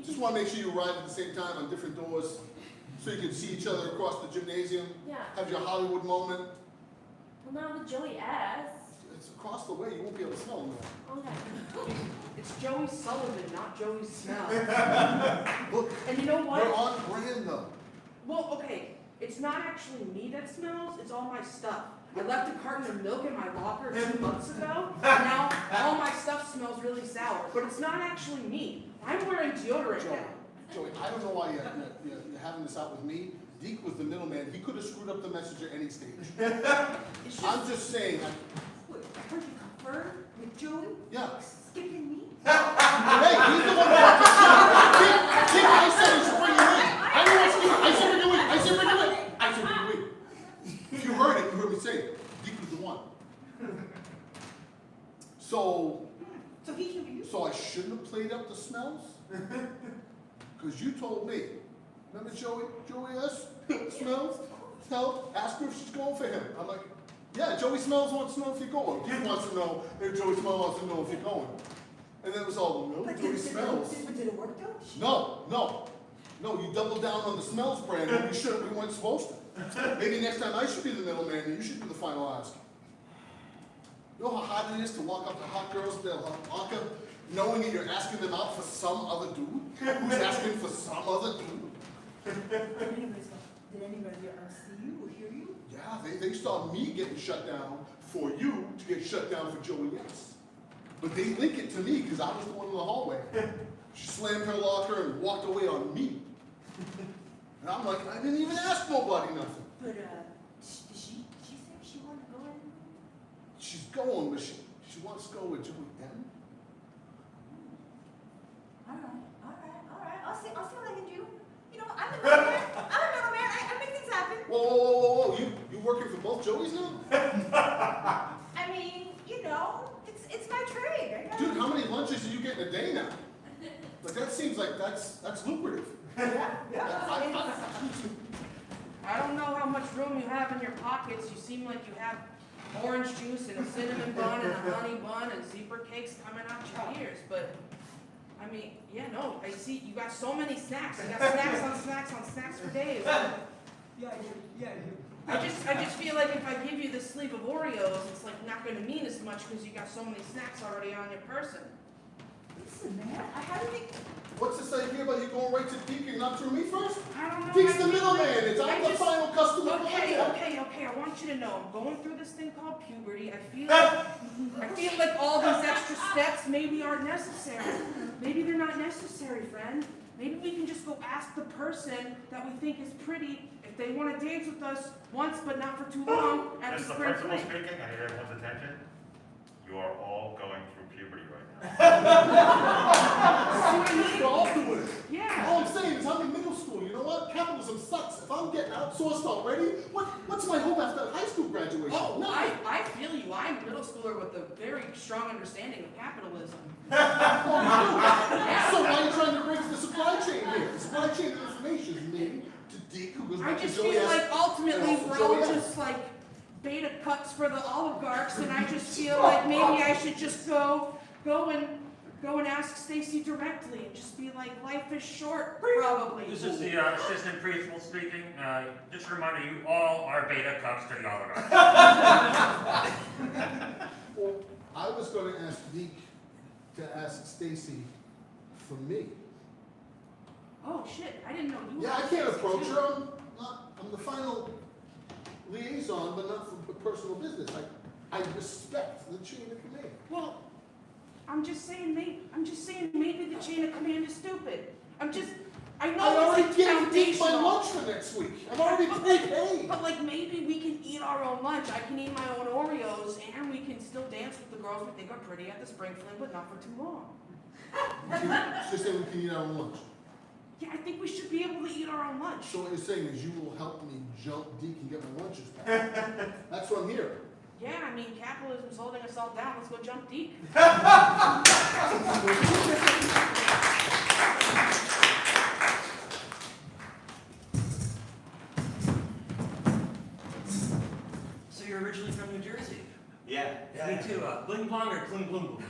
just want to make sure you arrive at the same time on different doors so you can see each other across the gymnasium. Yeah. Have your Hollywood moment. Well, not with Joey S. It's across the way. You won't be able to smell him there. Okay. It's Joey Sullivan, not Joey Snell. Look, And you know what? you're on brand though. Well, okay, it's not actually me that smells, it's all my stuff. I left a carton of milk in my locker 2 months ago, and now all my stuff smells really sour. But it's not actually me. I'm wearing deodorant now. Joey, I don't know why you're having this out with me. Deke was the middleman. He could have screwed up the message at any stage. It's just, I'm just saying. Wait, I heard you confer with Joey? Yeah. Skipping me? Hey, he's the one who brought the shit. Deke, I said he should bring you in. I didn't want you. I said bring you in. I said bring you in. I said bring you in. If you heard it, you heard me say it. Deke was the one. So So he can be you? So I shouldn't have played up the smells? Because you told me. Remember Joey S? Smells? Tell, ask her if she's going for him. I'm like, yeah, Joey Smells wants to know if you're going. He wants to know if Joey Smells wants to know if you're going. And then it was all, no, But Joey Smells. did it work though? No, you doubled down on the smells brand when we weren't supposed to. Maybe next time I should be the middleman and you should be the final ask. You know how hard it is to walk up to hot girls at their locker knowing that you're asking them out for some other dude? Who's asking for some other dude? Did anybody else see you or hear you? Yeah, they saw me getting shut down for you to get shut down for Joey S. But they link it to me because I was the one in the hallway. She slammed her locker and walked away on me. And I'm like, I didn't even ask nobody nothing. But, did she say she wanted to go in? She's going, but she wants to go with Joey M. All right. I'll see what I can do. You know, I'm a middleman. I make things happen. Whoa. You working for both Joeys now? I mean, you know, it's my trade. I gotta- Dude, how many lunches do you get in a day now? Like, that seems like that's lucrative. Yeah. I don't know how much room you have in your pockets. You seem like you have orange juice and a cinnamon bun and a honey bun and zebra cakes coming out your ears, but I mean, yeah, no, I see you got so many snacks. You got snacks on snacks on snacks for days. Yeah, I just feel like if I give you this sleeve of Oreos, it's like not going to mean as much because you got so many snacks already on your person. Listen, man, I had to think. What's this idea about you going right to Deke and not through me first? I don't know. Deke's I the feel middleman. like- It's I I'm the just- final customer. Okay. I want you to know, I'm going through this thing called puberty. I feel like all these extra steps maybe aren't necessary. Maybe they're not necessary, friend. Maybe we can just go ask the person that we think is pretty if they want to dance with us once, but not for too long at the This is the spring principal fling. speaking. I need everyone's attention. You are all going through puberty right now. We're all doing it. Yeah, some sucks. If I'm getting outsourced already, what's my hope after high school graduation? Oh, Nothing. I feel you. I'm a middle schooler with a very strong understanding of capitalism. So why are you trying to break the supply chain here? The supply chain of information is maybe to Deke, who goes I back to just Joey feel S. like ultimately and we're also all Joey S. just like beta cuts for the oligarchs, and I just feel like maybe I should just go and ask Stacy directly and just be like, life is short, probably. This is the assistant principal speaking. Just a reminder, you all are beta cups to the oligarchs. Well, I was going to ask Deke to ask Stacy for me. Oh shit, I didn't know you. Yeah, I were can't Stacy, approach too. her. I'm the final liaison, but not for personal business. I respect the chain of command. Well, I'm just saying maybe the chain of command is stupid. I I know already it's gave Deke my foundational. lunch for next week. I've already prepaid. But like maybe we can eat our own lunch. I can eat my own Oreos, and we can still dance with the girls we think are pretty at the spring fling, but not for too long. Just saying we can eat our own lunch. Yeah, I think we should be able to eat our own lunch. So what you're saying is you will help me jump Deke and get my lunches back. That's what I'm hearing. Yeah, I mean capitalism's holding us all down. Let's go jump deep. So you're originally from New Jersey? Yeah. Me too. Bling blong or kling bloom bloom?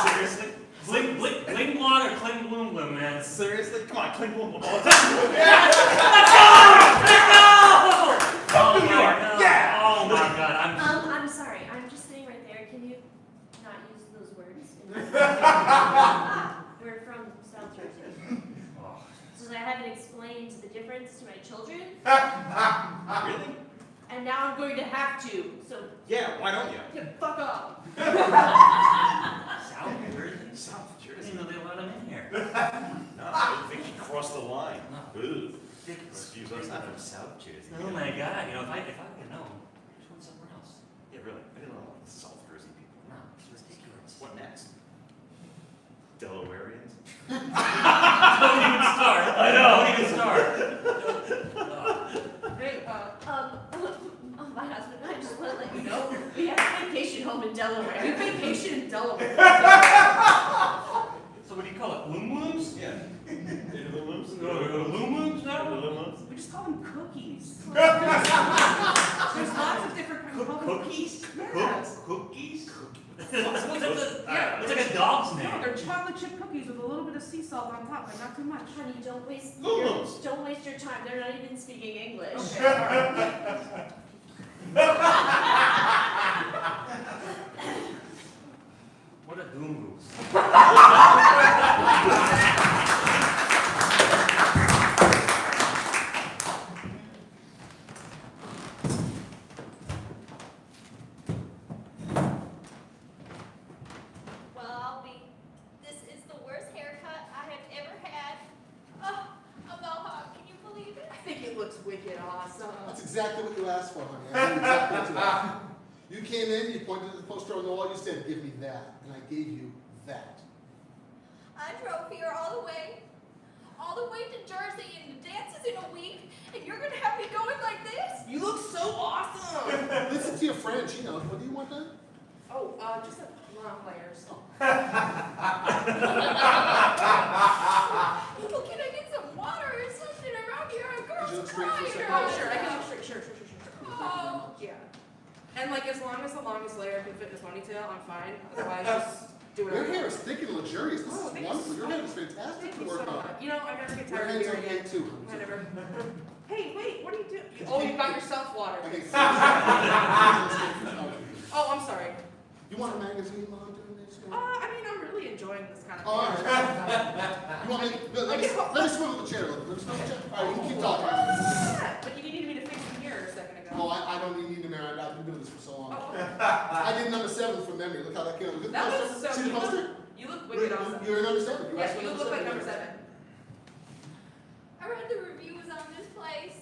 Seriously? Bling blong or kling bloom bloom, man. Seriously? Come on, cling boom boom all the time. Let's go! Oh my god. Yeah! Oh my god. I'm sorry. I'm just sitting right there. Can you not use those words? We're from South Jersey. So I haven't explained the difference to my children, Really? and now I'm going to have to. So Yeah, why don't you? yeah, fuck off. South Jersey? South I Jersey. didn't know they allowed him in here. No, I didn't think he crossed the line. No. Ugh. Ridiculous. Excuse us, I'm from South Jersey. Oh my god, you know, if I could have known, I just went somewhere else. Yeah, really. I didn't know South Jersey people. No, it's ridiculous. What next? Delawareans? Don't even start. I know. Don't even start. Hey, My husband and I just want to let you know we have a vacation home in Delaware. we vacation in Delaware. So what do you call it? Loom looms? Yeah. Lumums? Loom looms now? Lumums? We just call them cookies. There's lots of different kinds of Cookies? Yes. Cookies? It's like a dog's No, name. they're chocolate chip cookies with a little bit of sea salt on top, but not too much. Honey, don't waste Lumos. your time. They're not even speaking English. Okay, all right. What a doom goose. Well, this is the worst haircut I have ever had. Oh, a mohawk, can you believe it? I think it looks wicked awesome. That's exactly what you asked for, honey. I knew exactly what you asked for. You came in, you pointed to the poster on the wall, you said, give me that. And I gave you that. I drove here all the way to Jersey, and the dance is in a week, and you're gonna have me going like this? You look so awesome. Listen to your friend, she knows. What do you want done? Oh, just a long layers. Well, can I get some water or something around here? A Could you girl's look straight for a crying. second? Oh, sure, I can look straight. Sure. Oh. Yeah. And like as long as the longest layer can fit in a ponytail, I'm fine. Otherwise, just do Your whatever. hair is thick and luxurious. This Oh, is thank you wonderful. Your so hair is much. fantastic Thank to you work so on. much. You know, I never get Your tired of hands hearing okay it. too. Whatever. Hey, wait, what are you doing? Oh, you got yourself water. Okay. Oh, I'm sorry. You want a magazine while I'm doing this? I mean, I'm really enjoying this kind of All thing. right. You want me? Let me swivel the chair a little bit. Let me swivel the chair. All right, you can keep talking. Yeah, but you needed me to fix the mirror a second ago. Oh, I don't even need to marry. I've been doing this for so long. Oh, okay. I did number 7 from memory. Look how that came. Look at the That was poster. so See the poster? You look wicked awesome. You're in number 7. Yes, you look like number 7. I read the reviews on this place.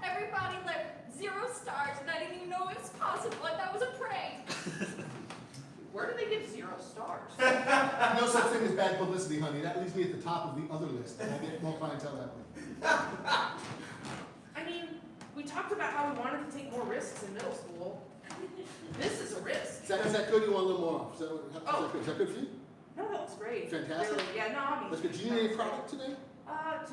Everybody left 0 stars, and I didn't even know it was possible. Like that was a prank. Where do they get 0 those stars. No such thing as bad publicity, honey. That leaves me at the top of the other list, and I get more clientele that way. I mean, we talked about how we wanted to take more risks in middle school. This is a risk. Is that good? You want a little more off? Is that good for you? No, that looks great. Fantastic. Really. Yeah, no, I mean. That's good. Do you need any product today?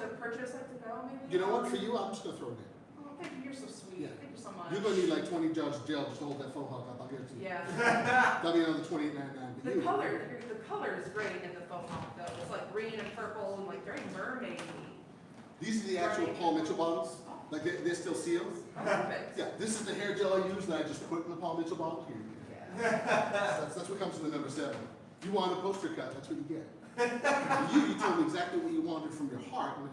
To purchase, like to go, maybe? You know what? For you, I'm just gonna throw it in. Oh, thank you, you're so sweet. Yeah. Thank you so much. You're gonna need like 20 jars of gel just to hold that faux hawk up. I'll give it to you. Yeah. That'll be another $28.99. The color is great in the faux hawk though. It's like green and purple and like very mermaidy. These are the actual Paul Mitchell bottles. Like they're still sealed. Oh, perfect. Yeah, this is the hair gel I use, and I just put in the Paul Mitchell bottle here. That's what comes in the number 7. You want a poster cut, that's what you get. You told me exactly what you wanted from your heart, and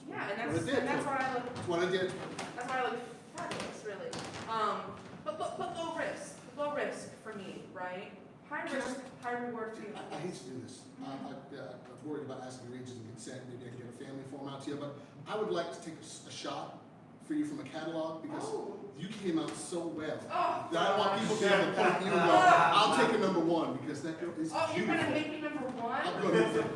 Yeah, and What I did, that's why I look. that's what I did. That's why I look fabulous, really. But low risk for me, right? High risk, high reward for you. I hate to do this. I'm worried about asking your agents and consent. Maybe I can get a family form out to you, but I would like to take a shot for you from a catalog because you came out so well. Oh, That I want people to be able to point you and go, I'll take a number 1 because that girl is oh, you're beautiful. gonna make me number 1? I'm gonna do it.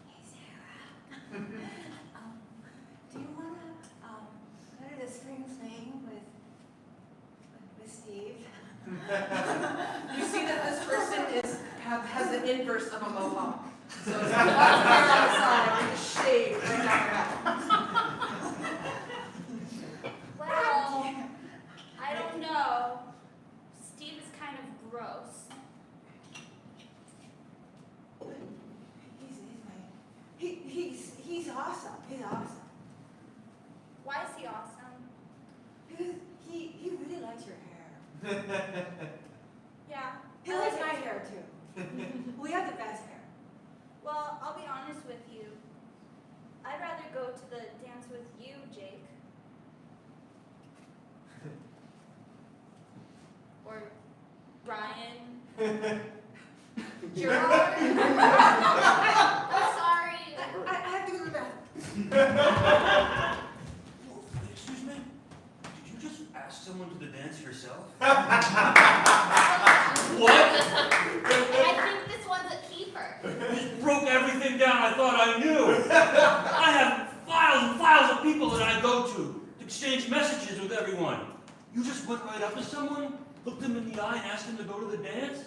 Hey, Sarah. Do you wanna, go to the spring fling with Steve? You see that this person has the inverse of a mohawk. So it's lots of hair on the side and a shave right down the back. Well, I don't know. Steve is kind of gross. He's awesome. He's awesome. Why is he awesome? Because he really likes your hair. Yeah. He likes my hair too. We have the best hair. Well, I'll be honest with you. I'd rather go to the dance with you, Jake. Or Ryan. Gerard. I'm sorry. I have to go to the bathroom. Excuse me? Did you just ask someone to the dance yourself? What? I think this one's a keeper. You just broke everything down I thought I knew. I have files and files of people that I go to exchange messages with everyone. You just went right up to someone, looked them in the eye, and asked them to go to the dance?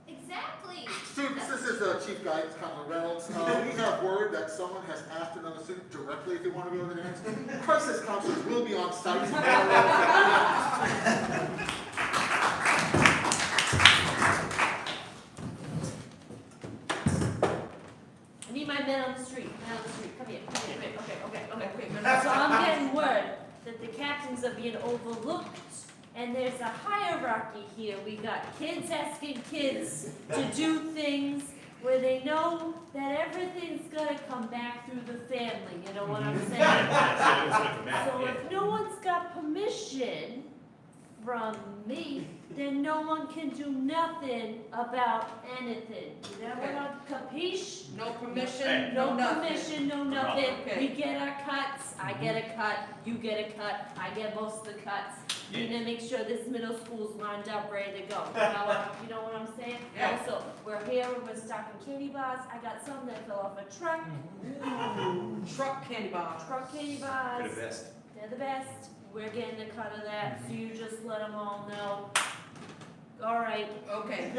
Exactly. Steve, this is Chief Guidance Colonel Reynolds. We have word that someone has asked another student directly if they want to go to the dance. Crisis counselors will be on site tomorrow. I need my men on the street. Come here. Okay. So I'm getting word that the captains are being overlooked, and there's a hierarchy here. We got kids asking kids to do things where they know that everything's gonna come back through the family. You know what I'm saying? So if no one's got permission from me, then no one can do nothing about anything. You know what I'm capiche? No permission, No nothing. permission, no nothing. Okay. We get our cuts, I get a cut, you get a cut, I get most of the cuts. We need to make sure this middle school's lined up, ready to go. You know what I'm saying? Yeah. Also, we're here, we're stocking candy bars. I got some that fell off a truck. Truck candy bar. Truck candy bars. You're the best. They're the best. We're getting a cut of that, so you just let them all know. All right, Okay.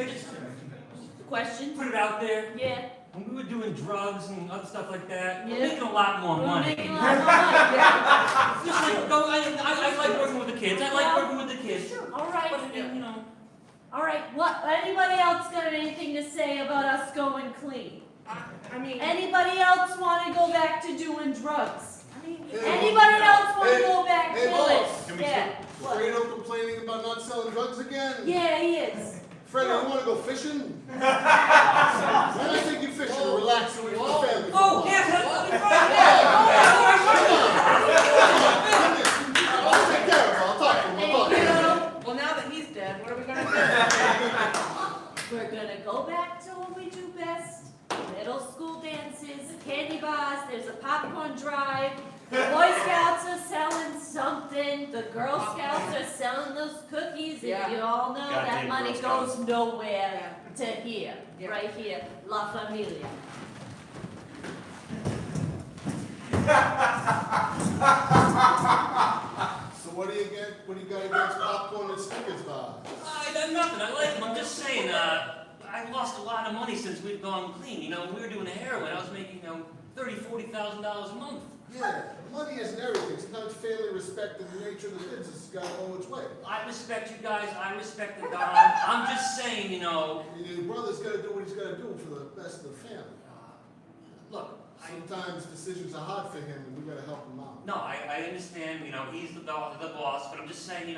questions? Put it out there. Yeah. When we were doing drugs and other stuff like that, we're Yeah. making a lot more We're money. making a lot more money. Just like, no, I like working with the kids. I like working with the kids. All right. But, you know, All right, what, anybody else got anything to say about us going clean? I mean. Anybody else wanna go back to doing drugs? Anybody else wanna go back to hey, it? boss. Yeah, what? Fredo complaining about not selling drugs again? Yeah, he is. Fredo, you want to go fishing? When I take you fishing, relax and with the family. oh, yes, that's I'll take care of it. I'll talk to him. Thank I'll talk to him. you. Well, now that he's dead, what are we gonna do? We're gonna go back to what we do best. Middle school dances, candy bars, there's a popcorn drive. The Boy Scouts are selling something, the Girl but you all know that Goddamn money Girl Scouts. goes nowhere Yeah. to here, Yeah. right here, La Familia. So what do you got against popcorn and Snickers bars? I got nothing. I like them. I'm just saying, I lost a lot of money since we've gone clean. You know, when we were doing the heroin, I was making, $30,000, $40,000 a month. Yeah, money isn't everything. Sometimes failure, respect, and the nature of the business has got to go its way. I respect you guys. I respect the Don. I'm just saying, Your brother's got to do what he's got to do for the best of the family. look, Sometimes decisions are hard for him, and we got to help him out. no, I understand, he's the boss, but I'm just saying,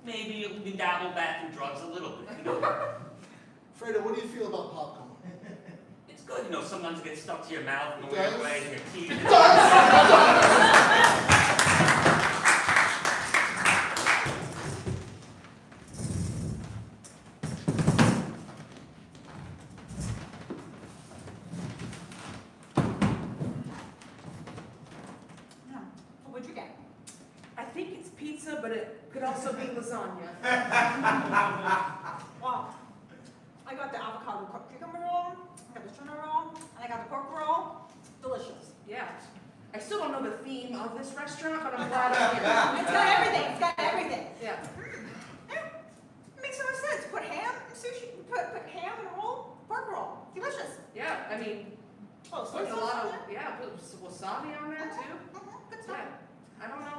maybe we can dabble back in drugs a little bit, Fredo, what do you feel about popcorn? It's good, sometimes it gets stuck to your mouth in a It weird does? way, in your teeth. No. What'd you get? I think it's pizza, but it could also be lasagna. Well, I got the avocado cucumber roll, I got the tuna roll, and I got the pork roll. Delicious. Yeah. I still don't know the theme of this restaurant, but I'm glad I'm here. It's got everything. It's got everything. Yeah. Yeah. It makes so much sense. Put ham in sushi. Put ham in a roll. Pork roll. Delicious. Yeah, I mean, Oh, put a sauce lot on of, there? yeah, put some wasabi on there too. Good stuff. Yeah. I don't know,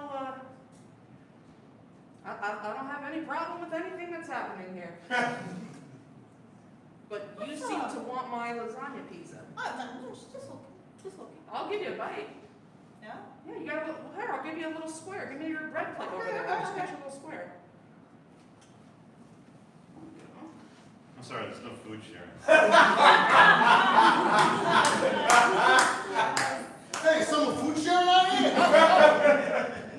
I don't have any problem with anything that's happening here. But you seem to want my lasagna pizza. Oh, no, just looking. Just looking. I'll give you a bite. Yeah? Yeah, you got a little, here, I'll give you a little square. Give me your bread plate over there. I'll just get you a little square. I'm sorry, there's no food sharing. Hey, someone food sharing out here?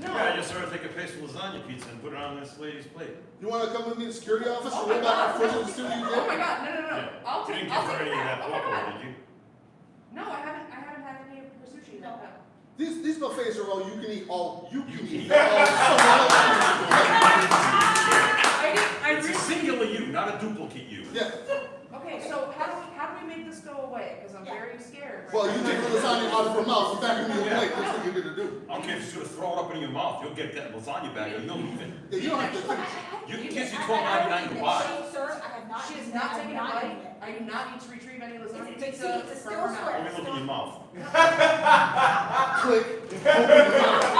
Yeah, I just sort of take a piece of lasagna pizza and put it on this lady's plate. You want to come with me to the security office Oh and my roll back God. the fridge and see what you Oh my did? God, no. Yeah. I'll You take, didn't I'll give her take any of that. that Oh my pork God. roll, did you? No, I haven't had any of her sushi yet. No. These buffets are all you can eat, all you can eat. I It's a singular you, not a duplicate you. Yeah, Okay, so how do we make this go away? Because I'm very scared. well, you take the lasagna out of her mouth and back into your plate, that's what you're gonna do. I don't care if you're gonna throw it up in your mouth, you'll get that lasagna back and you'll leave it. Yeah, you don't have to finish. You can kiss you $12.99 to buy. Sir, I have not. She is eaten not it. taking a I have not bite. eaten it. I do not need to retrieve any lasagna It's a- pizza it's a from still her mouth. square. Let me look in your mouth. Click, open your mouth.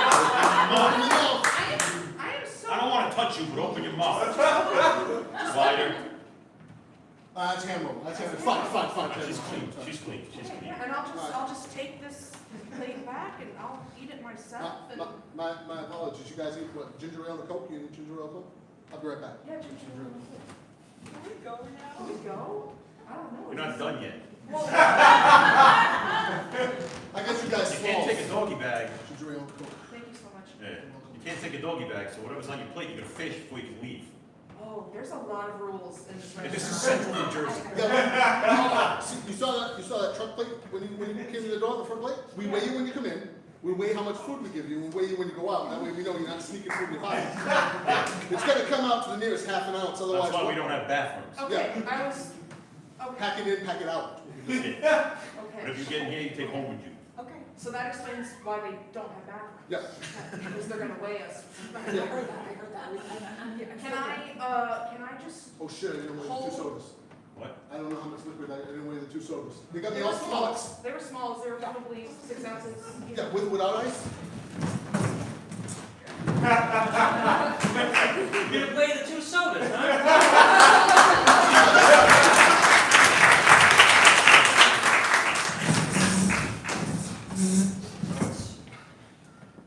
Open your mouth. I am so. I don't wanna touch you, but open your mouth. Slider. That's ham roll, that's ham roll. Fine. She's clean, she's clean. And I'll just take this plate back and I'll eat it myself. And My apologies, you guys eat what, ginger ale and Coke? You eat ginger ale and Coke? I'll be right back. yeah, ginger ale. Can we go now? Can we go? I don't know. We're not done yet. Well, I guess you guys You can't small. take a doggy bag. Ginger ale and Coke. thank you so much. Yeah. You can't take a doggy bag, so whatever's on your plate, you gotta finish before you can leave. Oh, there's a lot of rules in this And this is restaurant. central New Jersey. Yeah, see, you saw that truck plate when you came to the door, the front plate? We weigh you when you come in, we weigh how much food we give you, and we weigh you when you go out. That way we know you're not sneaking food in your pocket. It's gonna come out to the nearest half an ounce, otherwise. That's why we don't have bathrooms. Okay, I was, okay, Pack it in, pack it out. okay. Whatever you get in here, you take home with you. Okay. So that explains why they don't have bathrooms. Yeah. Because they're gonna weigh us. I heard that. I'm here. Can I just, Oh shit, I didn't weigh the two sodas. What? I don't know how much liquid, I didn't weigh the two sodas. They got me they all were flummoxed. small, they were small, they were probably 6 ounces. Yeah, with or without ice? You're gonna weigh the two sodas, huh?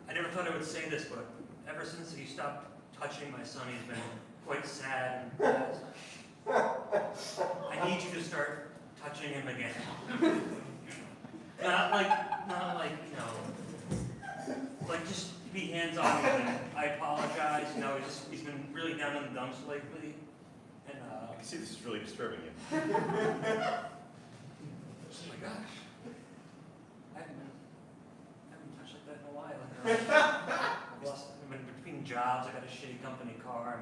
I never thought I would say this, but ever since he stopped touching my son, he's been quite sad and I need you to start touching him again. Not like, like just be hands-on with him. I apologize, he's been really down in the dumps lately, and I can see this is really disturbing you. oh my gosh. I haven't been touched like that in a while. I've been between jobs, I got a shitty company car,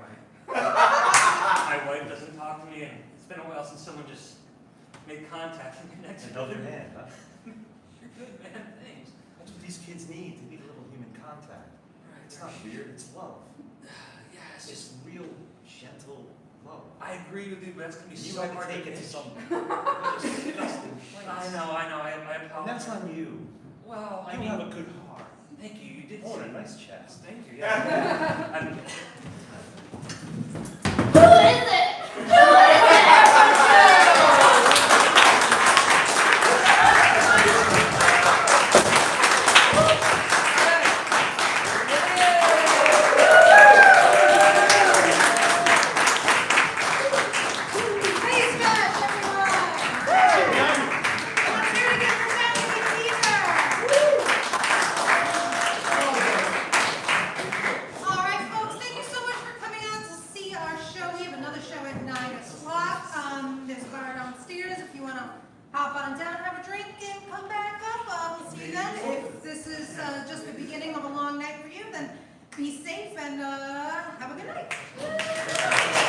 My wife doesn't talk to me, and it's been a while since someone just made contact and connected. And held your hand, huh? You're good, man. Thanks. That's what these kids need. They need a little human contact. It's not weird, it's love. Yeah, it's It's just. just real, gentle love. I agree with you, but that's gonna be You so had hard to take it to manage. some disgusting place. I know. I And apologize. that's on you. Well, I You mean, have a good heart. thank you. You did. Oh, say- and a nice chest. Thank you. Yeah. I'm- Who is it? Who is it? Hey, Smash, everyone! Let's hear it again for Melanie Peter. All right, folks, thank you so much for coming out to see our show. We have another show at 9 o'clock. There's a bar downstairs if you want to hop on down, have a drink, and come back up. We'll see you then. If this is just the beginning of a long night for you, then be safe and have a good night.